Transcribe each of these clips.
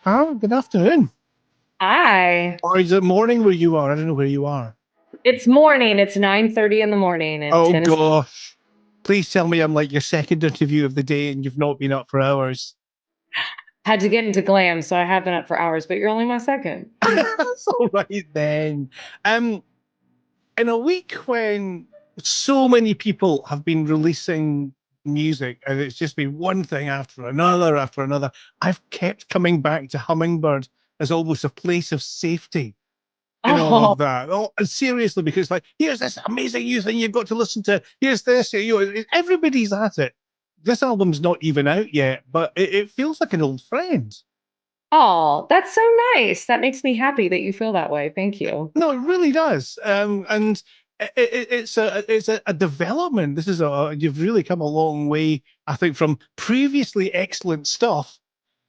Oh, good afternoon. Hi. Or is it morning where you are? I don't know where you are. It's morning. It's 9:30 in the morning in Oh, Tennessee. gosh. Please tell me I'm like your second interview of the day and you've not been up for hours. Had to get into glam, so I have been up for hours, but you're only my second. That's all right then. Um, in a week when so many people have been releasing music and it's just been one thing after another, I've kept coming back to Hummingbird as almost a place of safety in all Oh, of that. Oh, and seriously, because like, here's this amazing new thing you've got to listen to. Here's this. Everybody's at it. This album's not even out yet, but it feels like an old friend. oh, that's so nice. That makes me happy that you feel that way. Thank you. No, it really does. And it's a development. This is a You've really come a long way, I think, from previously excellent stuff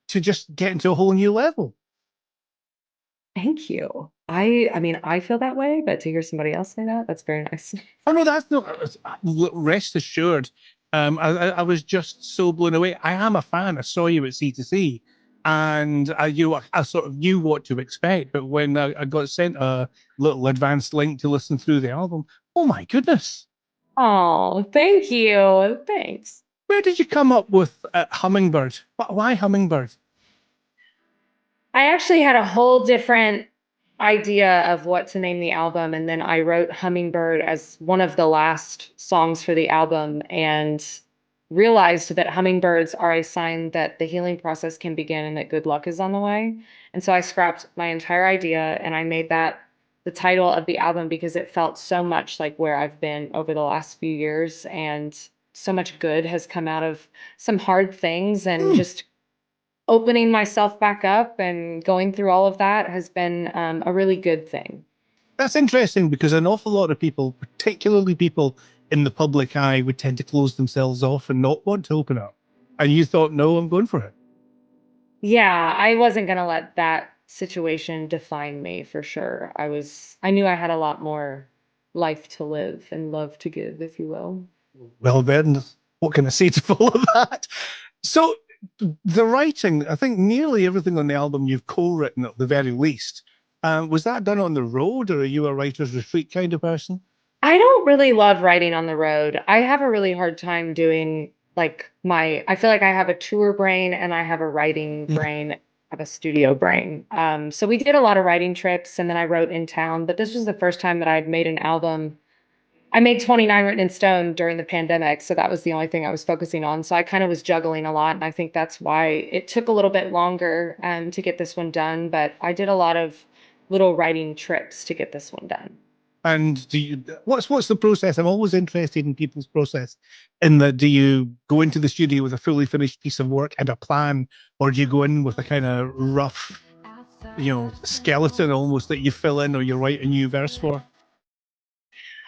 to just getting to a whole new level. Thank you. I mean, I feel that way, but to hear somebody else say that, that's very nice. Oh no, that's not. Rest assured, I was just so blown away. I am a fan. I saw you at C2C, and I sort of knew what to expect. But when I got sent a little advanced link to listen through the album, oh my goodness, Oh, thank you. Thanks. where did you come up with Hummingbird? Why Hummingbird? I actually had a whole different idea of what to name the album, and then I wrote Hummingbird as one of the last songs for the album and realized that hummingbirds are a sign that the healing process can begin and that good luck is on the way. And so I scrapped my entire idea and I made that the title of the album because it felt so much like where I've been over the last few years, and so much good has come out of some hard things, and Hmm. just opening myself back up and going through all of that has been a really good thing. That's interesting because an awful lot of people, particularly people in the public eye, would tend to close themselves off and not want to open up. And you thought, no, I'm going for it. Yeah, I wasn't going to let that situation define me for sure. I knew I had a lot more life to live and love to give, if you will. Well, then, what can I say to follow that? So, the writing, I think nearly everything on the album you've co-written at the very least. Was that done on the road, or are you a writer's retreat kind of person? I don't really love writing on the road. I have a really hard time doing I feel like I have a tour brain and I have a writing Mm. brain, I have a studio brain. So we did a lot of writing trips and then I wrote in town, but this was the first time that I'd made an album. I made 29 Written in Stone during the pandemic, so that was the only thing I was focusing on. So I kind of was juggling a lot, and I think that's why it took a little bit longer to get this one done. But I did a lot of little writing trips to get this one done. And what's the process? I'm always interested in people's process. In that, do you go into the studio with a fully finished piece of work and a plan, or do you go in with a kind of rough, skeleton almost that you fill in or you write a new verse for?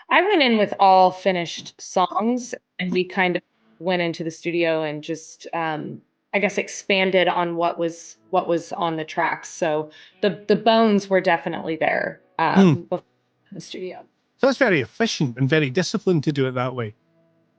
I went in with all finished songs, and we kind of went into the studio and just, I guess, expanded on what was on the tracks. So the bones were definitely there Hmm. before the studio. So that's very efficient and very disciplined to do it that way.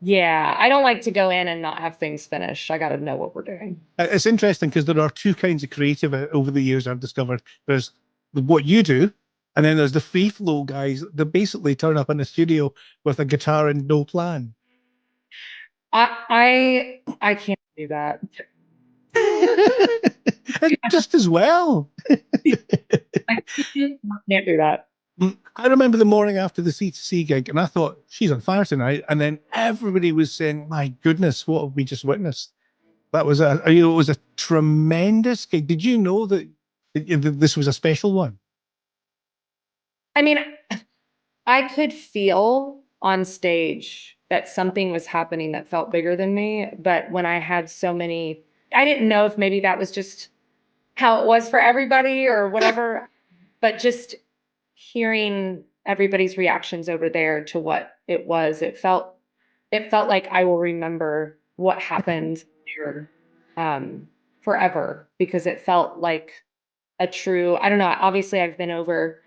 Yeah, I don't like to go in and not have things finished. I got to know what we're doing. It's interesting because there are two kinds of creative over the years I've discovered. There's what you do, and then there's the free flow guys that basically turn up in the studio with a guitar and no plan. I can't do that. And just as well. I can't do that. I remember the morning after the C2C gig, and I thought, she's on fire tonight. And then everybody was saying, my goodness, what have we just witnessed? That was it was a tremendous gig. Did you know that this was a special one? I mean, I could feel on stage that something was happening that felt bigger than me, but when I had so many, I didn't know if maybe that was just how it was for everybody or whatever, but just hearing everybody's reactions over there to what it was, it felt like I will remember what happened there forever, because it felt like a true, I don't know, obviously I've been over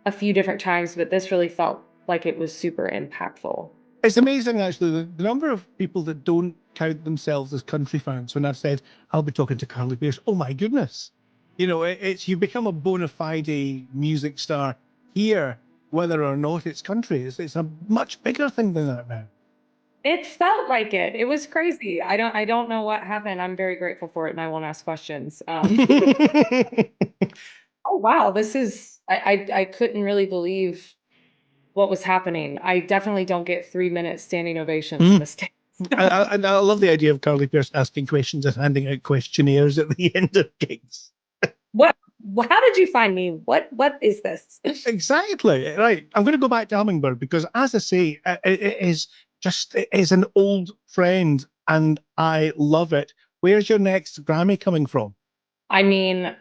a few different times, but this really felt like it was super impactful. It's amazing, actually, the number of people that don't count themselves as country fans. When I've said, I'll be talking to Carly Pearce, oh my goodness. You know, it's you become a bona fide music star here, whether or not it's country. It's a much bigger thing than that now. It felt like it. It was crazy. I don't know what happened. I'm very grateful for it, and I won't ask questions. Oh wow, this is I couldn't really believe what was happening. I definitely don't get 3 minute standing ovations in Mm. the States. I love the idea of Carly Pearce asking questions and handing out questionnaires at the end of gigs. What how did you find me? What is this? Exactly. Right. I'm going to go back to Hummingbird because, as I say, it is an old friend and I love it. Where's your next Grammy coming from? I mean,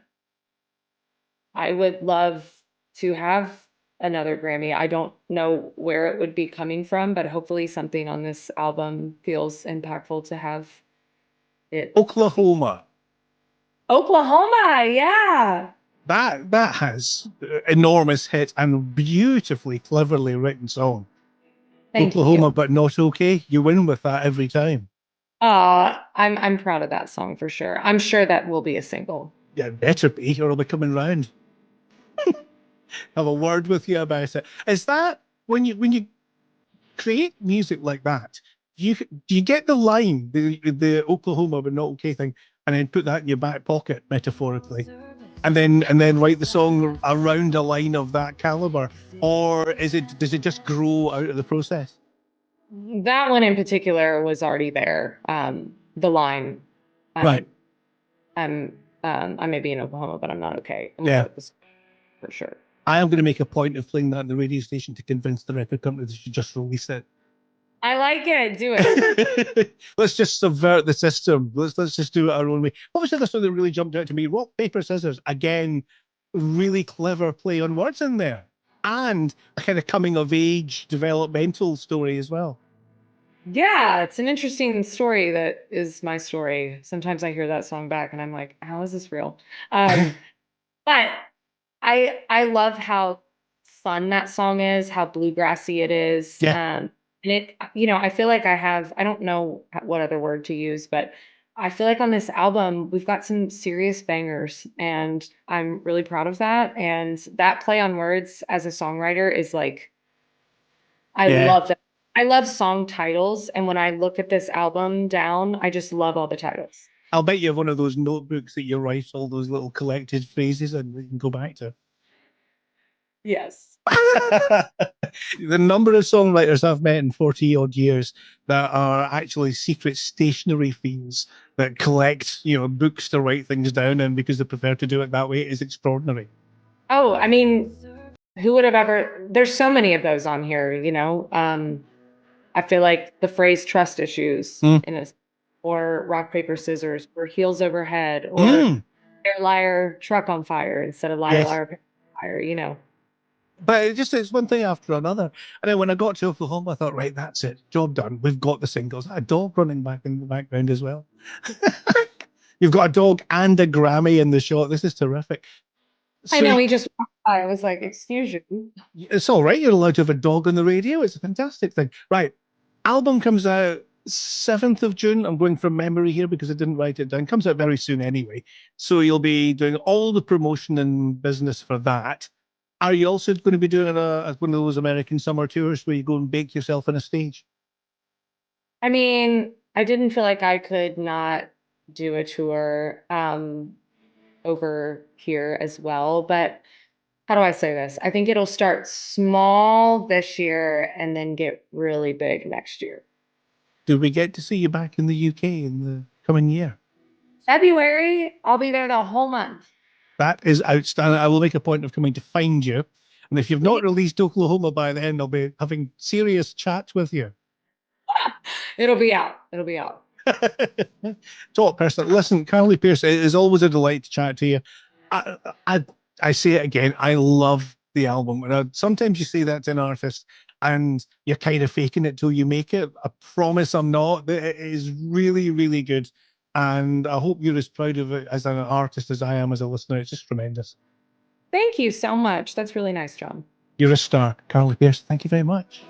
I would love to have another Grammy. I don't know where it would be coming from, but hopefully something on this album feels impactful to have it. Oklahoma. Oklahoma, yeah. That has enormous hits and beautifully, cleverly written song. Thank Oklahoma, you. but not okay. You win with that every time. I'm proud of that song for sure. I'm sure that will be a single. Yeah, better be, or I'll be coming round. Have a word with you about it. Is that when you create music like that, do you get the line, the Oklahoma but not okay thing, and then put that in your back pocket metaphorically, and then write the song around a line of that caliber, or does it just grow out of the process? That one in particular was already there. The line, Right. I'm, I may be in Oklahoma, but I'm not okay. I'm okay Yeah. with this for sure. I am going to make a point of playing that on the radio station to convince the record company they should just release it. I like it. Do it. Let's just subvert the system. Let's just do it our own way. What was the other song that really jumped out to me? Rock, paper, scissors. Again, really clever play on words in there, and a kind of coming of age, developmental story as well. Yeah, it's an interesting story that is my story. Sometimes I hear that song back and I'm like, how is this real? But I love how fun that song is, how bluegrassy it is. Yeah, And it, I feel like I don't know what other word to use, but I feel like on this album, we've got some serious bangers, and I'm really proud of that. And that play on words as a songwriter is like, I yeah. love that. I love song titles, and when I look at this album down, I just love all the titles. I'll bet you have one of those notebooks that you write all those little collected phrases and you can go back to. Yes. The number of songwriters I've met in 40 odd years that are actually secret stationery fiends that collect, books to write things down and because they prefer to do it that way is extraordinary. Oh, I mean, who would have ever there's so many of those on here. I feel like the phrase trust issues Mm. in a or rock, paper, scissors, or heels over head, or Mm. liar, liar, truck on fire instead of liar, Yes. liar, pig on fire. But it's one thing after another. And then when I got to Oklahoma, I thought, right, that's it. Job done. We've got the singles. A dog running back in the background as well. You've got a dog and a Grammy in the shot. This is terrific. I So know he just walked by. I was like, excuse you. it's all right. You're allowed to have a dog on the radio. It's a fantastic thing. Right. Album comes out 7th of June. I'm going from memory here because I didn't write it down. Comes out very soon anyway. So you'll be doing all the promotion and business for that. Are you also going to be doing one of those American summer tours where you go and bake yourself on a stage? I mean, I didn't feel like I could not do a tour over here as well, but how do I say this? I think it'll start small this year and then get really big next year. Do we get to see you back in the UK in the coming year? February, I'll be there the whole month. That is outstanding. I will make a point of coming to find you. And if you've not Please. released Oklahoma by then, I'll be having serious chats with you. It'll be out. It'll be out. Top person. Listen, Carly Pearce, it is always a delight to chat to you. I, I, I say it again. I love the album. And sometimes you say that to an artist and you're kind of faking it till you make it. I promise I'm not. It is really, really good. And I hope you're as proud of it as an artist as I am as a listener. It's just tremendous. Thank you so much. That's really nice, John. You're a star, Carly Pearce. Thank you very much.